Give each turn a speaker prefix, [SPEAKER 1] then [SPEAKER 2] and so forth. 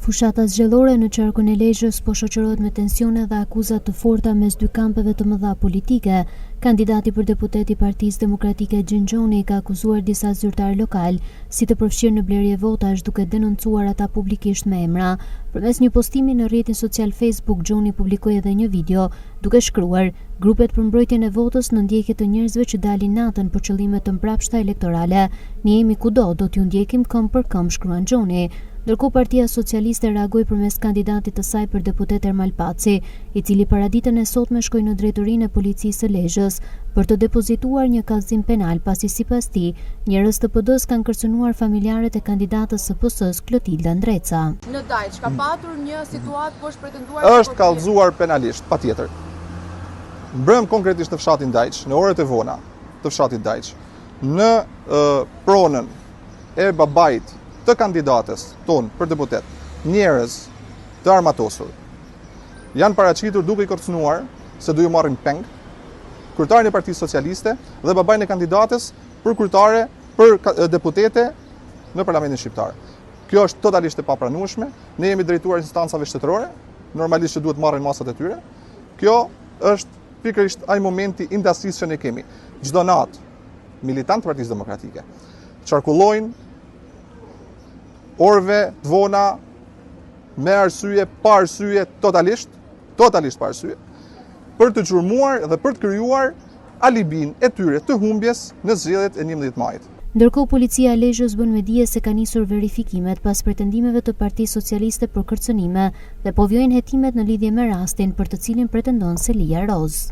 [SPEAKER 1] Fushata zgjedhore në qarkun e Lezhës po shoqërohet me tensione dhe akuzat të forta mes dy kampeve të mëdha politike. Kandidati për deputet i Partisë Demokratike Xhinxhoni ka akuzuar disa zyrtarë lokal si të përfshirë në blerje votash duke denoncuar ata publikisht me emra. Përmes një postimi në rrjetin social Facebook, Xhoni publikoi edhe një video duke shkruar: "Grupet për mbrojtjen e votës në ndjekje të njerëzve që dalin natën për qëllime të mbrapshta elektorale. Ne jemi kudo, do t'ju ndjekim këmbë për këmbë", shkruan Xhoni. Ndërkohë Partia Socialiste reagoi përmes kandidatit të saj për deputet Ermal Paci, i cili paraditën e sotme shkoi në drejtorinë e policisë së Lezhës për të depozituar një kallëzim penal, pasi sipas tij, njerëz të PD-s kanë kërcënuar familjarët e kandidatës së PS-s Klotilda Ndreca.
[SPEAKER 2] Në Dajç ka patur një situatë ku është pretenduar
[SPEAKER 3] është kallëzuar penalisht, patjetër. Mbrëm konkretisht në fshatin Dajç, në orët e vona të fshatit Dajç, në pronën e babait të kandidatës tonë për deputet, njerëz të armatosur janë paraqitur duke i kërcënuar se do ju marrin peng kryetarin e Partisë Socialiste dhe babain e kandidatës për kryetare për deputete në Parlamentin Shqiptar. Kjo është totalisht e papranueshme. Ne jemi drejtuar instancave shtetërore, normalisht që duhet marrin masat e tyre. Kjo është pikërisht ai momenti indastrisë që ne kemi. Çdo natë militantë të Partisë Demokratike qarkullojnë orëve të vona me arsye, pa arsye, totalisht pa arsye, për të gjurmuar dhe për të krijuar alibin e tyre të humbjes në zgjedhjet e 11 majit.
[SPEAKER 1] Ndërkohë policia e Lezhës bën me dije se ka nisur verifikimet pas pretendimeve të Partisë Socialiste për kërcënime dhe po vjojnë hetimet në lidhje me rastin për të cilin pretendon Selia Roz.